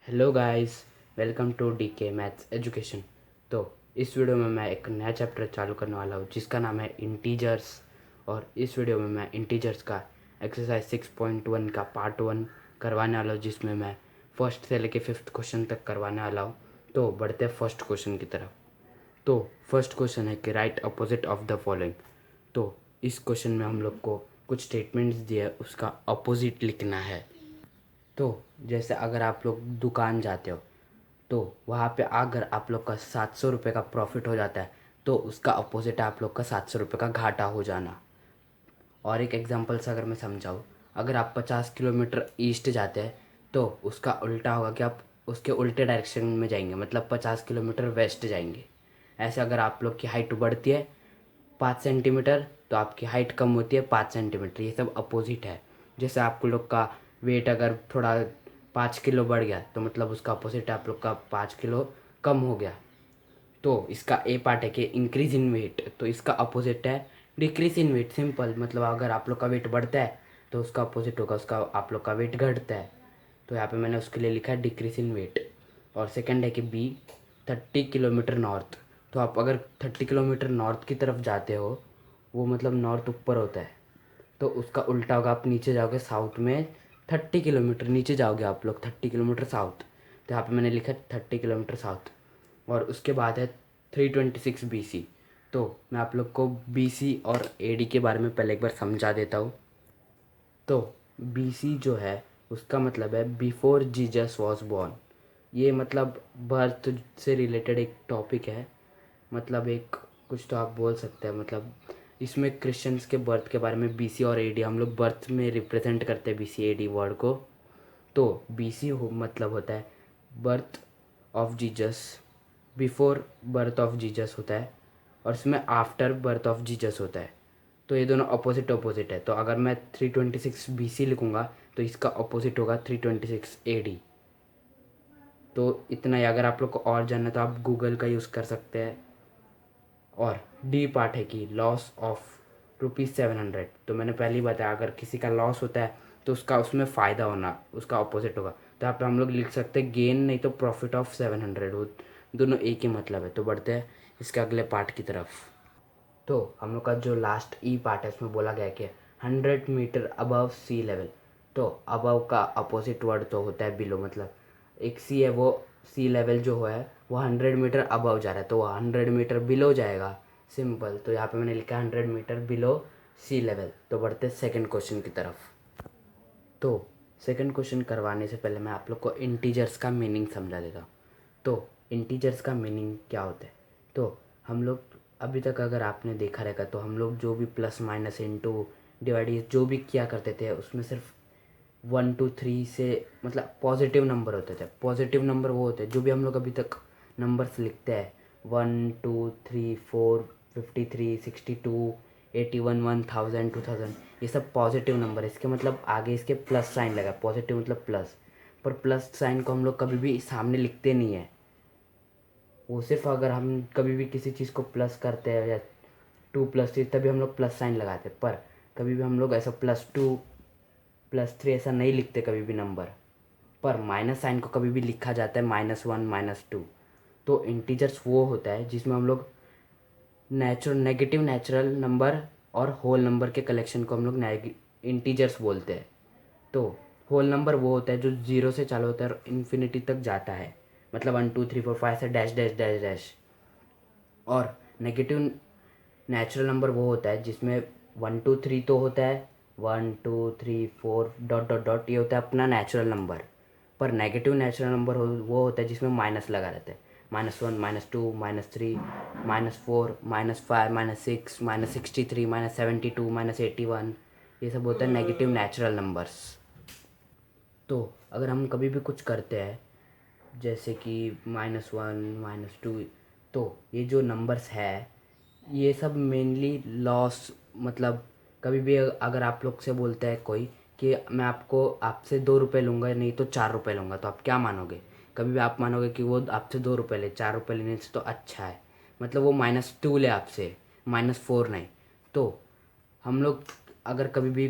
Hello guys, welcome to DK maths education. तो इस video में मैं एक नया चैप्टर चालू करने वाला हूँ जिसका नाम है इंटीजर्स। और इस वीडियो में मैं इंटीजर्स का एक्सरसाइज 6.1 का पार्ट 1 करवाने वाला हूँ, जिसमें मैं फर्स्ट से लेके फिफ्थ क्वेश्चन तक करवाने वाला हूँ। तो बढ़ते हैं फर्स्ट क्वेश्चन की तरफ। तो फर्स्ट क्वेश्चन है कि right opposite of the following. तो इस क्वेश्चन में हम लोग को कुछ स्टेटमेंट्स दिए है, उसका अपोजिट लिखना है। तो जैसे अगर आप लोग दुकान जाते हो तो वहाँ पे अगर आप लोग का 700 रुपये का प्रॉफिट हो जाता है तो उसका अपोजिट है आप लोग का 700 रुपये का घाटा हो जाना। और एक एग्जांपल से अगर मैं समझाऊँ, अगर आप 50 किलोमीटर ईस्ट जाते हैं तो उसका उल्टा होगा कि आप उसके उल्टे डायरेक्शन में जाएंगे, मतलब 50 किलोमीटर वेस्ट जाएंगे। ऐसे अगर आप लोग की हाइट बढ़ती है 5 सेंटीमीटर तो आपकी हाइट कम होती है 5 सेंटीमीटर। ये सब अपोजिट है। जैसे आप लोग का वेट अगर थोड़ा 5 किलो बढ़ गया तो मतलब उसका अपोजिट आप लोग का 5 किलो कम हो गया। तो इसका ए पार्ट है कि इंक्रीज इन वेट, तो इसका अपोजिट है डिक्रीज इन वेट। सिंपल, मतलब अगर आप लोग का वेट बढ़ता है तो उसका अपोजिट होगा उसका आप लोग का वेट घटता है। तो यहाँ पे मैंने उसके लिए लिखा है डिक्रीज इन वेट। और सेकंड है कि बी 30 किलोमीटर नॉर्थ। तो आप अगर 30 किलोमीटर नॉर्थ की तरफ जाते हो, वो मतलब नॉर्थ ऊपर होता है, तो उसका उल्टा होगा आप नीचे जाओगे साउथ में। 30 किलोमीटर नीचे जाओगे आप लोग, 30 किलोमीटर साउथ। तो यहाँ पे मैंने लिखा है 30 किलोमीटर साउथ। और उसके बाद है 326 BC। तो मैं आप लोग को BC और AD के बारे में पहले एक बार समझा देता हूँ। तो BC जो है उसका मतलब है बिफोर जीसस वॉज बॉर्न। ये मतलब बर्थ से रिलेटेड एक टॉपिक है, मतलब एक कुछ तो आप बोल सकते हैं। मतलब इसमें क्रिश्चियंस के बर्थ के बारे में BC और AD हम लोग बर्थ में रिप्रेजेंट करते हैं BC AD वर्ड को। तो BC मतलब होता है birth of Jesus, before birth of Jesus होता है, और इसमें आफ्टर बर्थ ऑफ जीसस होता है। तो ये दोनों अपोजिट अपोजिट है। तो अगर मैं 326 BC लिखूँगा तो इसका अपोजिट होगा 326 AD। तो इतना ही। अगर आप लोग को और जानना है तो आप गूगल का यूज़ कर सकते हैं। और डी पार्ट है कि लॉस ऑफ ₹700। तो मैंने पहले ही बताया, अगर किसी का लॉस होता है तो उसका उसमें फ़ायदा होना उसका अपोजिट होगा। तो यहाँ पे हम लोग लिख सकते हैं गेन, नहीं तो प्रॉफिट ऑफ 700। वो दोनों एक ही मतलब है। तो बढ़ते हैं इसके अगले पार्ट की तरफ। तो हम लोग का जो लास्ट ई पार्ट है उसमें बोला गया है कि 100 मीटर अबव सी लेवल। तो अबव का अपोजिट वर्ड तो होता है बिलो, मतलब एक सी है, वो सी लेवल जो है वो 100 मीटर अबव जा रहा है तो वो 100 मीटर बिलो जाएगा। सिंपल। तो यहाँ पे मैंने लिखा है 100 मीटर बिलो सी लेवल। तो बढ़ते सेकंड क्वेश्चन की तरफ। तो सेकंड क्वेश्चन करवाने से पहले मैं आप लोग को इंटीजर्स का मीनिंग समझा देता हूँ। तो इंटीजर्स का मीनिंग क्या होता है। तो हम लोग अभी तक अगर आपने देखा रहेगा तो हम लोग जो भी प्लस माइनस इंटू डिवाइड जो भी किया करते थे उसमें सिर्फ 1 2 3 से मतलब पॉजिटिव नंबर होते थे। पॉजिटिव नंबर वो होते हैं जो भी हम लोग अभी तक नंबर्स लिखते हैं, 1 2 3 4 53 62 81 1000 2000, ये सब पॉजिटिव नंबर है। इसके मतलब आगे इसके प्लस साइन लगा, पॉजिटिव मतलब प्लस। पर प्लस साइन को हम लोग कभी भी सामने लिखते नहीं है। वो सिर्फ अगर हम कभी भी किसी चीज़ को प्लस करते हैं या 2 + 3 तभी हम लोग प्लस साइन लगाते हैं। पर कभी भी हम लोग ऐसा +2 +3 ऐसा नहीं लिखते कभी भी नंबर। पर माइनस साइन को कभी भी लिखा जाता है -1 -2। तो इंटीजर्स वो होता है जिसमें हम लोग नेगेटिव नेचुरल नंबर और होल नंबर के कलेक्शन को हम लोग इंटीजर्स बोलते हैं। तो होल नंबर वो होता है जो 0 से चालू होता है और इन्फिनिटी तक जाता है, मतलब 1 2 3 4 5 से डैश डैश डैश डैश। और नेगेटिव नेचुरल नंबर वो होता है जिसमें 1 2 3 तो होता है, 1 2 3 4 डॉट डॉट डॉट, ये होता है अपना नेचुरल नंबर। पर नेगेटिव नेचुरल नंबर वो होता है जिसमें माइनस लगा रहता है, -1 -2 -3 -4 -5 -6 -63 -72 -81। ये सब होता है नेगेटिव नेचुरल नंबर्स। तो अगर हम कभी भी कुछ करते हैं जैसे कि -1 -2, तो ये जो नंबर्स है ये सब मेनली लॉस, मतलब कभी भी अगर आप लोग से बोलते हैं कोई कि मैं आपको आपसे 2 रुपये लूँगा नहीं तो 4 रुपये लूँगा, तो आप क्या मानोगे। कभी भी आप मानोगे कि वो आपसे 2 रुपये ले, 4 रुपये लेने से तो अच्छा है, मतलब वो -2 ले आपसे, -4 नहीं। तो हम लोग अगर कभी भी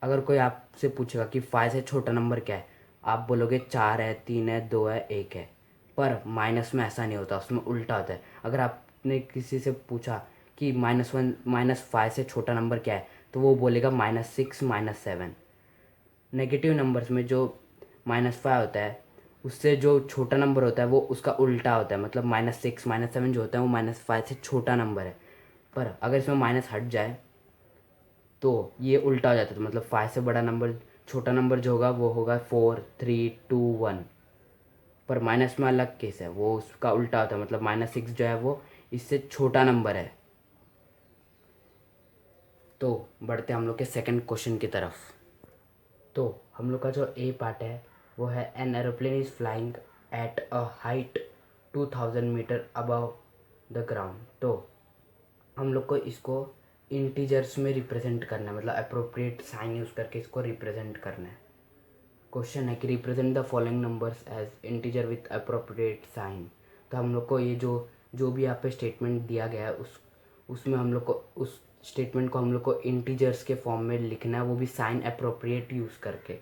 अगर कोई आपसे पूछेगा कि 5 से छोटा नंबर क्या है, आप बोलोगे 4 है, 3 है, 2 है, 1 है, पर माइनस में ऐसा नहीं होता, उसमें उल्टा होता है। अगर आपने किसी से पूछा कि -1 -5 से छोटा नंबर क्या है, तो वो बोलेगा -6 -7। नेगेटिव नंबर्स में जो -5 होता है, उससे जो छोटा नंबर होता है वो उसका उल्टा होता है, मतलब -6 -7 जो होता है वो -5 से छोटा नंबर है। पर अगर इसमें माइनस हट जाए तो ये उल्टा हो जाता है, तो मतलब 5 से बड़ा नंबर, छोटा नंबर जो होगा वो होगा 4 3 2 1। पर माइनस में अलग केस है, वो उसका उल्टा होता है, मतलब -6 जो है वो इससे छोटा नंबर है। तो बढ़ते हम लोग के सेकंड क्वेश्चन की तरफ। तो हम लोग का जो ए पार्ट है वो है an aeroplane is flying at a height 2000 metre above the ground. तो हम लोग को इसको इंटीजर्स में रिप्रेजेंट करना है, मतलब अप्रोप्रिएट साइन यूज़ करके इसको रिप्रेजेंट करना है। क्वेश्चन है कि represent the following numbers as integer with appropriate sign. तो हम लोग को ये जो भी यहाँ पे स्टेटमेंट दिया गया है उसमें हम लोग को उस स्टेटमेंट को हम लोग को इंटीजर्स के फॉर्म में लिखना है, वो भी साइन अप्रोप्रिएट यूज़ करके,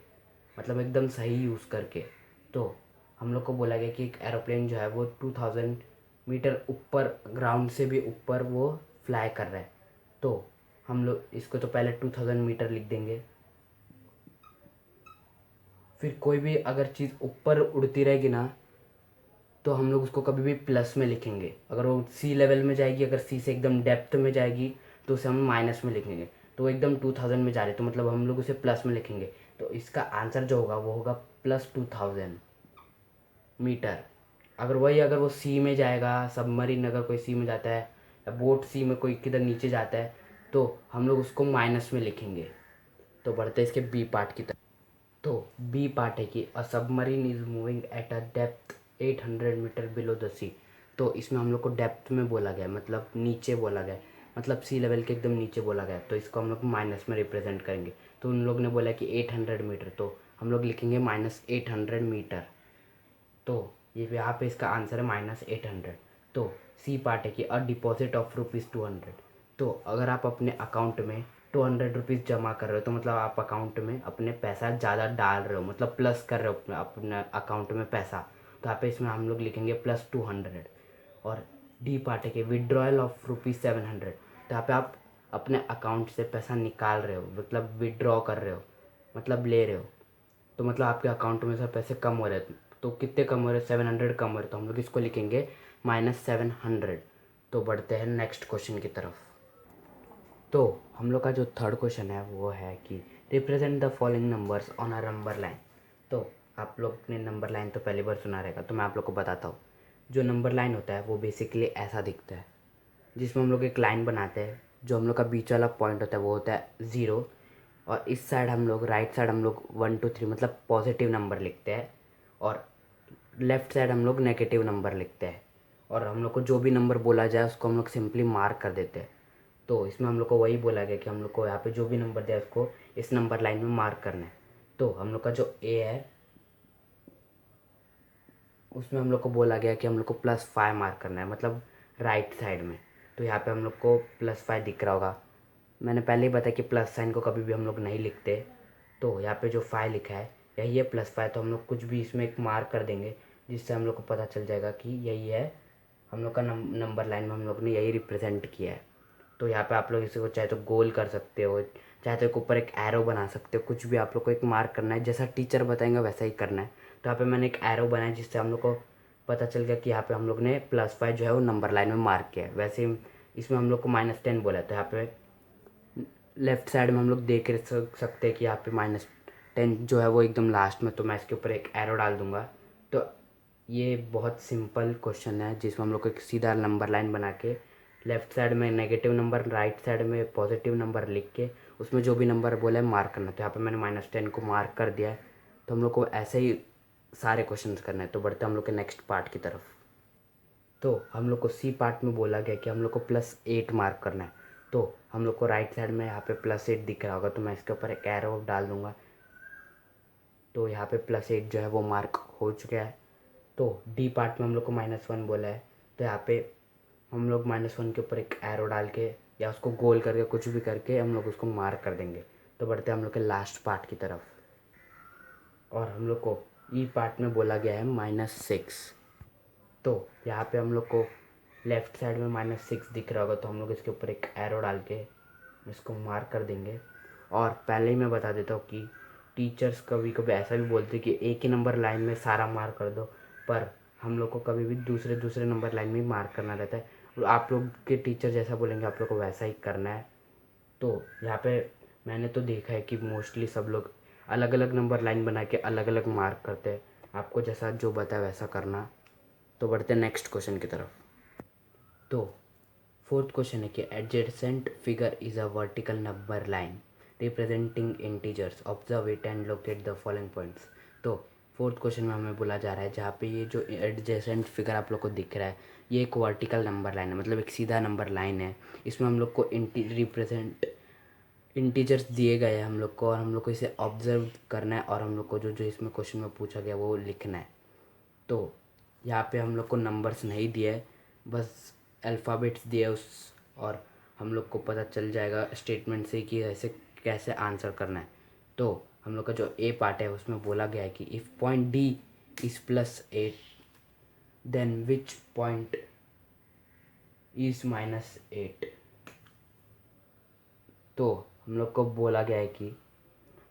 मतलब एकदम सही यूज़ करके। तो हम लोग को बोला गया कि एक एरोप्लेन जो है वो 2000 मीटर ऊपर, ग्राउंड से भी ऊपर वो फ्लाई कर रहा है। तो हम लोग इसको तो पहले 2000 मीटर लिख देंगे, फिर कोई भी अगर चीज़ ऊपर उड़ती रहेगी ना तो हम लोग उसको कभी भी प्लस में लिखेंगे। अगर वो सी लेवल में जाएगी, अगर सी से एकदम डेप्थ में जाएगी तो उसे हम माइनस में लिखेंगे। तो वो एकदम 2000 में जा रही है तो मतलब हम लोग उसे प्लस में लिखेंगे। तो इसका आंसर जो होगा वो होगा +2000 मीटर। अगर वो सी में जाएगा, सबमरीन अगर कोई सी में जाता है या बोट सी में कोई किधर नीचे जाता है तो हम लोग उसको माइनस में लिखेंगे। तो बढ़ते हैं इसके बी पार्ट की तरफ। तो बी पार्ट है कि a submarine is moving at a depth 800 metre below the sea. तो इसमें हम लोग को डेप्थ में बोला गया है, मतलब नीचे बोला गया है, मतलब सी लेवल के एकदम नीचे बोला गया है, तो इसको हम लोग माइनस में रिप्रेजेंट करेंगे। तो उन लोग ने बोला कि 800 मीटर, तो हम लोग लिखेंगे -800 मीटर। तो ये यहाँ पे इसका आंसर है -800। तो सी पार्ट है कि अ डिपॉजिट ऑफ ₹200। तो अगर आप अपने अकाउंट में 200 रुपीज़ जमा कर रहे हो तो मतलब आप अकाउंट में अपने पैसा ज़्यादा डाल रहे हो, मतलब प्लस कर रहे हो अपने अकाउंट में पैसा। तो यहाँ पे इसमें हम लोग लिखेंगे +200। और डी पार्ट है कि विड्रॉयल ऑफ ₹700। तो यहाँ पे आप अपने अकाउंट से पैसा निकाल रहे हो, मतलब विड्रॉ कर रहे हो, मतलब ले रहे हो। तो मतलब आपके अकाउंट में से पैसे कम हो रहे हैं, तो कितने कम हो रहे हैं, 700 कम हो रहे हैं, तो हम लोग इसको लिखेंगे -700। तो बढ़ते हैं नेक्स्ट क्वेश्चन की तरफ। तो हम लोग का जो थर्ड क्वेश्चन है वो है कि represent the following numbers on a number line. तो आप लोग ने नंबर लाइन तो पहली बार सुना रहेगा, तो मैं आप लोग को बताता हूँ। जो नंबर लाइन होता है वो बेसिकली ऐसा दिखता है, जिसमें हम लोग एक लाइन बनाते हैं, जो हम लोग का बीच वाला पॉइंट होता है वो होता है 0, और इस साइड हम लोग, राइट साइड हम लोग 1 2 3 मतलब पॉजिटिव नंबर लिखते हैं, और लेफ्ट साइड हम लोग नेगेटिव नंबर लिखते हैं। और हम लोग को जो भी नंबर बोला जाए उसको हम लोग सिंपली मार्क कर देते हैं। तो इसमें हम लोग को वही बोला गया कि हम लोग को यहाँ पे जो भी नंबर दिया है उसको इस नंबर लाइन में मार्क करना है। तो हम लोग का जो ए है उसमें हम लोग को बोला गया कि हम लोग को +5 मार्क करना है, मतलब राइट साइड में। तो यहाँ पे हम लोग को +5 दिख रहा होगा। मैंने पहले ही बताया कि प्लस साइन को कभी भी हम लोग नहीं लिखते। तो यहाँ पे जो 5 लिखा है यही है +5, तो हम लोग कुछ भी इसमें एक मार्क कर देंगे जिससे हम लोग को पता चल जाएगा कि यही है। हम लोग का नंबर लाइन में हम लोग ने यही रिप्रेजेंट किया है। तो यहाँ पे आप लोग इसे को चाहे तो गोल कर सकते हो, चाहे तो ऊपर एक एरो बना सकते हो, कुछ भी आप लोग को एक मार्क करना है, जैसा टीचर बताएंगे वैसा ही करना है। तो यहाँ पे मैंने एक एरो बनाया जिससे हम लोग को पता चल गया कि यहाँ पे हम लोग ने +5 जो है वो नंबर लाइन में मार्क किया है। वैसे ही इसमें हम लोग को -10 बोला है, तो यहाँ पे लेफ्ट साइड में हम लोग देख सकते हैं कि यहाँ पे -10 जो है वो एकदम लास्ट में, तो मैं इसके ऊपर एक एरो डाल दूंगा। तो ये बहुत सिंपल क्वेश्चन है जिसमें हम लोग को एक सीधा नंबर लाइन बना के लेफ्ट साइड में नेगेटिव नंबर, राइट साइड में पॉजिटिव नंबर लिख के उसमें जो भी नंबर बोला है मार्क करना। तो यहाँ पे मैंने -10 को मार्क कर दिया है। तो हम लोग को ऐसे ही सारे क्वेश्चन करना है। तो बढ़ते हम लोग के नेक्स्ट पार्ट की तरफ। तो हम लोग को सी पार्ट में बोला गया कि हम लोग को +8 मार्क करना है। तो हम लोग को राइट साइड में यहाँ पे +8 दिख रहा होगा, तो मैं इसके ऊपर एक एरो डाल दूंगा। तो यहाँ पे +8 जो है वो मार्क हो चुका है। तो डी पार्ट में हम लोग को -1 बोला है, तो यहाँ पे हम लोग -1 के ऊपर एक एरो डाल के या उसको गोल करके कुछ भी करके हम लोग उसको मार्क कर देंगे। तो बढ़ते हैं हम लोग के लास्ट पार्ट की तरफ। और हम लोग को ई पार्ट में बोला गया है -6। तो यहाँ पे हम लोग को लेफ़्ट साइड में -6 दिख रहा होगा, तो हम लोग इसके ऊपर एक एरो डाल के इसको मार्क कर देंगे। और पहले ही मैं बता देता हूँ कि टीचर्स कभी कभी ऐसा भी बोलते हैं कि एक ही नंबर लाइन में सारा मार्क कर दो, पर हम लोग को कभी भी दूसरे दूसरे नंबर लाइन में मार्क करना रहता है। और आप लोग के टीचर जैसा बोलेंगे आप लोग को वैसा ही करना है। तो यहाँ पे मैंने तो देखा है कि मोस्टली सब लोग अलग अलग नंबर लाइन बना के अलग अलग मार्क करते हैं। आपको जैसा जो बताया वैसा करना। तो बढ़ते हैं नेक्स्ट क्वेश्चन की तरफ। तो फोर्थ क्वेश्चन है कि adjacent figure is a vertical number line representing integers, observe it and locate the following points. तो फोर्थ क्वेश्चन में हमें बोला जा रहा है जहाँ पे ये जो एडजेसेंट फिगर आप लोग को दिख रहा है ये एक वर्टिकल नंबर लाइन है, मतलब एक सीधा नंबर लाइन है। इसमें हम लोग को रिप्रेजेंट इंटीजर्स दिए गए हैं हम लोग को, और हम लोग को इसे ऑब्जर्व करना है, और हम लोग को जो जो इसमें क्वेश्चन में पूछा गया वो लिखना है। तो यहाँ पे हम लोग को नंबर्स नहीं दिए, बस अल्फ़ाबेट्स दिए उस, और हम लोग को पता चल जाएगा स्टेटमेंट से कि ऐसे कैसे आंसर करना है। तो हम लोग का जो ए पार्ट है उसमें बोला गया है कि if point D is +8 then which point is -8। तो हम लोग को बोला गया है कि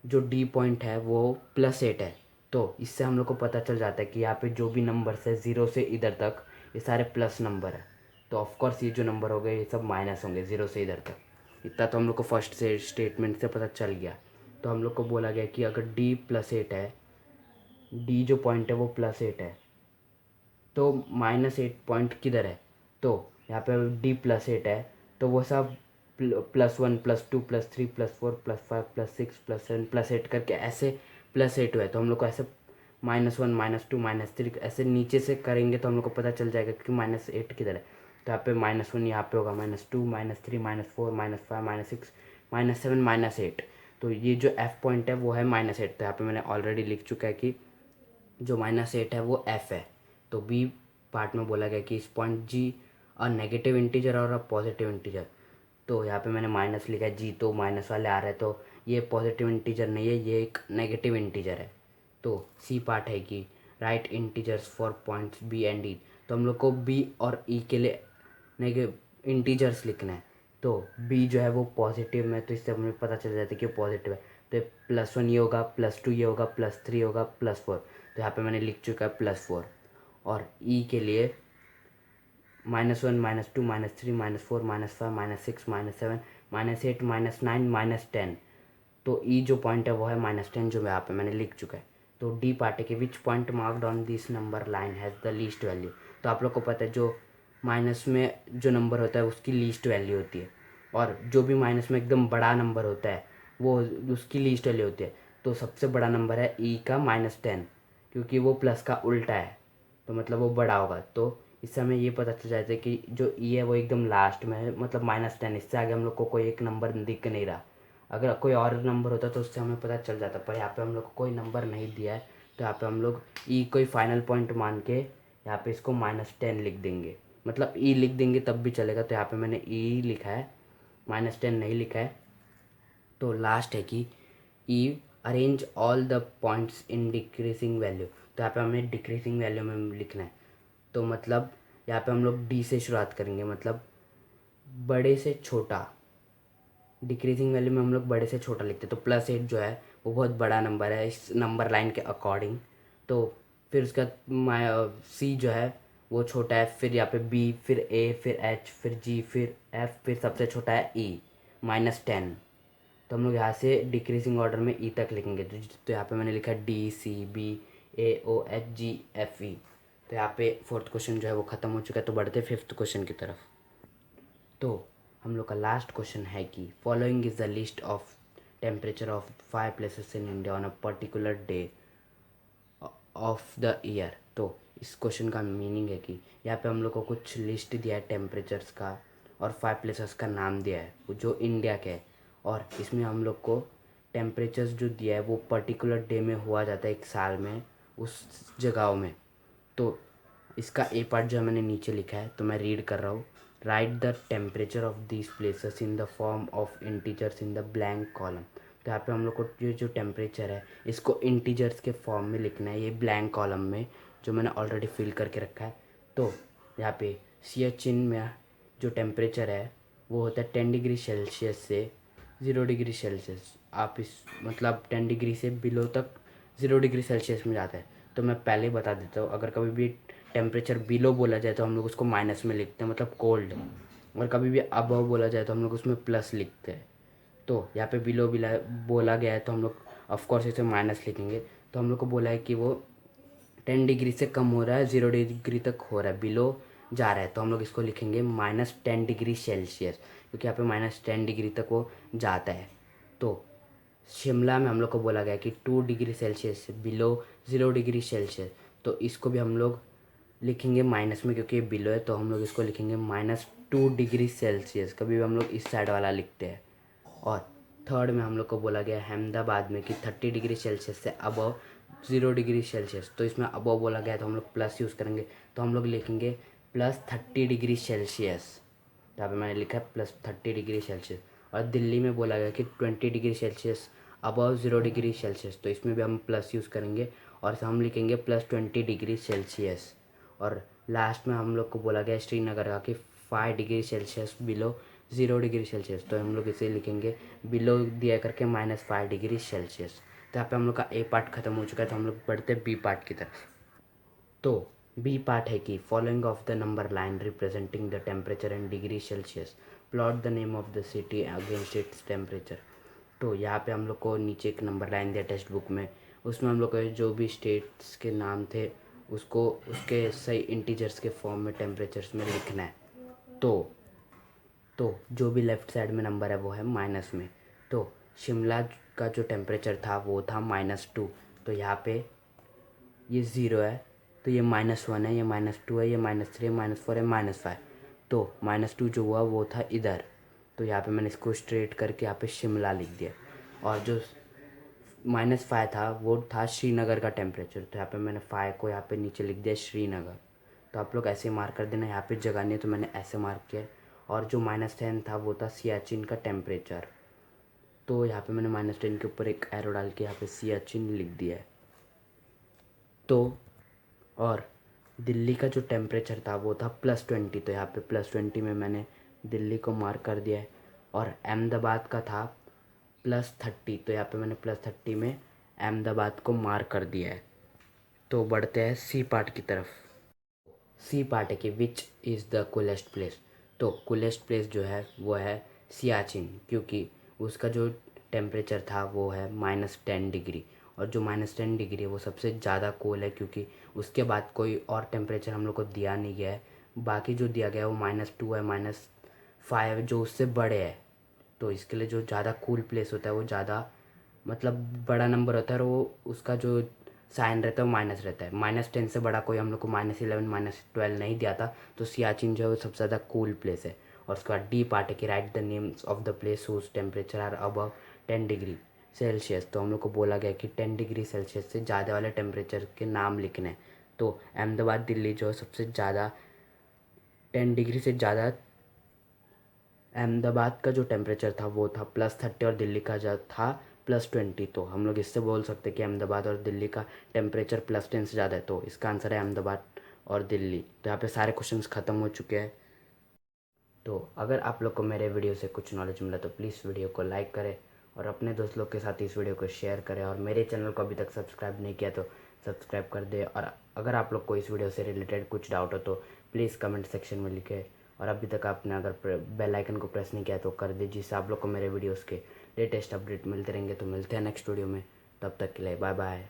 जो डी पॉइंट है वो +8 है। तो इससे हम लोग को पता चल जाता है कि यहाँ पे जो भी नंबर्स है 0 से इधर तक ये सारे प्लस नंबर है। तो ऑफकोर्स ये जो नंबर हो गए ये सब माइनस होंगे 0 से इधर तक। इतना तो हम लोग को फर्स्ट से स्टेटमेंट से पता चल गया। तो हम लोग को बोला गया कि अगर डी +8 है, डी जो पॉइंट है वो +8 है, तो -8 पॉइंट किधर है? तो यहाँ पे डी +8 है, तो वो सब +1 +2 +3 +4 +5 +6 +7 +8 करके ऐसे +8 हुआ है। तो हम लोग को ऐसे -1 -2 -3 ऐसे नीचे से करेंगे तो हम लोग को पता चल जाएगा कि -8 किधर है। तो यहाँ पे -1 यहाँ पे होगा, -2 -3 -4 -5 -6 -7 -8। तो ये जो एफ पॉइंट है वो है -8। तो यहाँ पे मैंने ऑलरेडी लिख चुका है कि जो -8 है वो एफ है। तो बी पार्ट में बोला गया कि इस point G a negative integer और अ पॉजिटिव इंटीजर। तो यहाँ पे मैंने माइनस लिखा है, जी तो माइनस वाले आ रहे हैं, तो ये पॉजिटिव इंटीजर नहीं है, ये एक नेगेटिव इंटीजर है। तो सी पार्ट है कि write integers for points B and E. तो हम लोग को बी और ई के लिए नेगेटिव इंटीजर्स लिखना है। तो बी जो है वो पॉजिटिव में, तो इससे हमें पता चल जाता है कि पॉजिटिव है। तो +1 ये होगा, +2 ये होगा, +3 होगा, +4। तो यहाँ पे मैंने लिख चुका है +4। और ई के लिए -1 -2 -3 -4 -5 -6 -7 -8 -9 -10। तो ई जो पॉइंट है वो है -10, जो यहाँ पे मैंने लिख चुका है। तो डी पार्ट है कि which point marked on this number line has the least value. तो आप लोग को पता है जो माइनस में जो नंबर होता है उसकी लीस्ट वैल्यू होती है, और जो भी माइनस में एकदम बड़ा नंबर होता है वो उसकी लीस्ट वैल्यू होती है। तो सबसे बड़ा नंबर है ई का -10, क्योंकि वो प्लस का उल्टा है, तो मतलब वो बड़ा होगा। तो इससे हमें ये पता चल जाता है कि जो ई है वो एकदम लास्ट में है, मतलब -10। इससे आगे हम लोग को कोई एक नंबर दिख नहीं रहा। अगर कोई और नंबर होता तो उससे हमें पता चल जाता, पर यहाँ पे हम लोग को कोई नंबर नहीं दिया है। तो यहाँ पे हम लोग ई कोई फाइनल पॉइंट मान के यहाँ पे इसको -10 लिख देंगे, मतलब ई लिख देंगे तब भी चलेगा। तो यहाँ पे मैंने ई लिखा है, -10 नहीं लिखा है। तो लास्ट है कि E arrange all the points in decreasing value. तो यहाँ पे हमें डिक्रीजिंग वैल्यू में लिखना है। तो मतलब यहाँ पे हम लोग डी से शुरुआत करेंगे, मतलब बड़े से छोटा। डिक्रीजिंग वैल्यू में हम लोग बड़े से छोटा लिखते हैं। तो +8 जो है वो बहुत बड़ा नंबर है इस नंबर लाइन के अकॉर्डिंग। तो फिर उसका सी जो है वो छोटा है, फिर यहाँ पे बी, फिर ए, फिर एच, फिर जी, फिर एफ, फिर सबसे छोटा है ई -10। तो हम लोग यहाँ से डिक्रीजिंग ऑर्डर में ई तक लिखेंगे। तो यहाँ पे मैंने लिखा D C B A O H G F E. तो यहाँ पे फोर्थ क्वेश्चन जो है वो ख़त्म हो चुका है। तो बढ़ते फिफ्थ क्वेश्चन की तरफ। तो हम लोग का लास्ट क्वेश्चन है कि following is the list of temperature of 5 places in India on a particular day of the year. तो इस क्वेश्चन का मीनिंग है कि यहाँ पे हम लोग को कुछ लिस्ट दिया है टेम्परेचर्स का, और 5 प्लेसेस का नाम दिया है वो जो इंडिया के है। और इसमें हम लोग को टेम्परेचर्स जो दिया है वो पर्टिकुलर डे में हुआ जाता है एक साल में उस जगहों में। तो इसका ए पार्ट जो मैंने नीचे लिखा है तो मैं रीड कर रहा हूँ। Right the temperature of these places in the form of integers in the blank column. तो यहाँ पे हम लोग को ये जो टेम्परेचर है इसको इंटीजर्स के फॉर्म में लिखना है, ये ब्लैंक कॉलम में जो मैंने ऑलरेडी फिल करके रखा है। तो यहाँ पे सियाचिन में जो टेम्परेचर है वो होता है 10 डिग्री सेल्सियस से 0 डिग्री सेल्सियस। आप इस मतलब 10 डिग्री से बिलो तक 0 डिग्री सेल्सियस में जाता है। तो मैं पहले ही बता देता हूँ, अगर कभी भी टेम्परेचर बिलो बोला जाए तो हम लोग उसको माइनस में लिखते हैं, मतलब कोल्ड। और कभी भी अबव बोला जाए तो हम लोग उसमें प्लस लिखते हैं। तो यहाँ पे बिलो बोला गया है तो हम लोग ऑफकोर्स इसे माइनस लिखेंगे। तो हम लोग को बोला है कि वो 10 डिग्री से कम हो रहा है, 0 डिग्री तक हो रहा है, बिलो जा रहा है, तो हम लोग इसको लिखेंगे -10 डिग्री सेल्सियस, क्योंकि यहाँ पे -10 डिग्री तक वो जाता है। तो शिमला में हम लोग को बोला गया कि 2 डिग्री सेल्सियस से बिलो 0 डिग्री सेल्सियस, तो इसको भी हम लोग लिखेंगे माइनस में, क्योंकि ये बिलो है तो हम लोग इसको लिखेंगे -2 डिग्री सेल्सियस। कभी भी हम लोग इस साइड वाला लिखते हैं। और थर्ड में हम लोग को बोला गया अहमदाबाद में कि 30 डिग्री सेल्सियस से अबव 0 डिग्री सेल्सियस, तो इसमें अबव बोला गया तो हम लोग प्लस यूज़ करेंगे, तो हम लोग लिखेंगे +30 डिग्री सेल्सियस। यहाँ पे मैंने लिखा है +30 डिग्री सेल्सियस। और दिल्ली में बोला गया कि 20 degree Celsius above 0 degree Celsius, तो इसमें भी हम प्लस यूज़ करेंगे और हम लिखेंगे +20 डिग्री सेल्सियस। और लास्ट में हम लोग को बोला गया श्रीनगर का कि 5 degree Celsius below 0 degree Celsius, तो हम लोग इसे लिखेंगे बिलो दिया करके -5 डिग्री सेल्सियस। तो यहाँ पे हम लोग का ए पार्ट खत्म हो चुका है, तो हम लोग बढ़ते बी पार्ट की तरफ। तो बी पार्ट है कि following of the number line representing the temperature in degree Celsius, plot the name of the city against its temperature. तो यहाँ पे हम लोग को नीचे एक नंबर लाइन दिया टेक्स्ट बुक में, उसमें हम लोग को जो भी स्टेट्स के नाम थे उसको उसके सही इंटीजर्स के फॉर्म में टेम्परेचर्स में लिखना है। तो जो भी लेफ़्ट साइड में नंबर है वो है माइनस में। तो शिमला का जो टेम्परेचर था वो था -2, तो यहाँ पे ये 0 है, तो ये -1 है, ये -2 है, ये -3 है, -4 है, -5। तो -2 जो हुआ वो था इधर, तो यहाँ पे मैंने इसको स्ट्रेट करके यहाँ पे शिमला लिख दिया। और जो -5 था वो था श्रीनगर का टेम्परेचर, तो यहाँ पे मैंने 5 को यहाँ पे नीचे लिख दिया श्रीनगर। तो आप लोग ऐसे मार्क कर देना, यहाँ पे जगह नहीं है तो मैंने ऐसे मार्क किया। और जो -10 था वो था सियाचिन का टेम्परेचर, तो यहाँ पे मैंने -10 के ऊपर एक एरो डाल के यहाँ पे सियाचिन लिख दिया है। तो और दिल्ली का जो टेम्परेचर था वो था +20, तो यहाँ पे +20 में मैंने दिल्ली को मार्क कर दिया है। और अहमदाबाद का था +30, तो यहाँ पे मैंने +30 में अहमदाबाद को मार्क कर दिया है। तो बढ़ते हैं सी पार्ट की तरफ। सी पार्ट है कि which is the coolest place. तो कूलेस्ट प्लेस जो है वो है सियाचिन, क्योंकि उसका जो टेम्परेचर था वो है -10 डिग्री। और जो -10 डिग्री है वो सबसे ज़्यादा कूल है, क्योंकि उसके बाद कोई और टेम्परेचर हम लोग को दिया नहीं गया है। बाकी जो दिया गया है वो -2 है, -5 है, जो उससे बड़े है। तो इसके लिए जो ज़्यादा कूल प्लेस होता है वो ज़्यादा मतलब बड़ा नंबर होता है, और वो उसका जो साइन रहता है वो माइनस रहता है। -10 से बड़ा कोई हम लोग को -11 -12 नहीं दिया था, तो सियाचिन जो है वो सबसे ज़्यादा कूल प्लेस है। और उसका डी पार्ट है कि write the names of the place whose temperature are above 10 degree Celsius. तो हम लोग को बोला गया कि 10 डिग्री सेल्सियस से ज़्यादा वाले टेम्परेचर के नाम लिखने हैं। तो अहमदाबाद दिल्ली जो है सबसे ज़्यादा 10 डिग्री से ज़्यादा, अहमदाबाद का जो टेम्परेचर था वो था +30 और दिल्ली का जो था +20। तो हम लोग इससे बोल सकते हैं कि अहमदाबाद और दिल्ली का टेम्परेचर +10 से ज़्यादा है, तो इसका आंसर है अहमदाबाद और दिल्ली। तो यहाँ पे सारे क्वेश्चंस ख़त्म हो चुके हैं। तो अगर आप लोग को मेरे वीडियो से कुछ नॉलेज मिला तो प्लीज़ वीडियो को लाइक करें और अपने दोस्त लोग के साथ इस वीडियो को शेयर करें। और मेरे चैनल को अभी तक सब्सक्राइब नहीं किया तो सब्सक्राइब कर दें। और अगर आप लोग को इस वीडियो से रिलेटेड कुछ डाउट हो तो प्लीज़ कमेंट सेक्शन में लिखें। और अभी तक आपने अगर बेल आइकन को प्रेस नहीं किया तो कर दीजिए, जिससे आप लोग को मेरे वीडियोज़ के लेटेस्ट अपडेट मिलते रहेंगे। तो मिलते हैं नेक्स्ट वीडियो में, तब तक के लिए बाय बाय।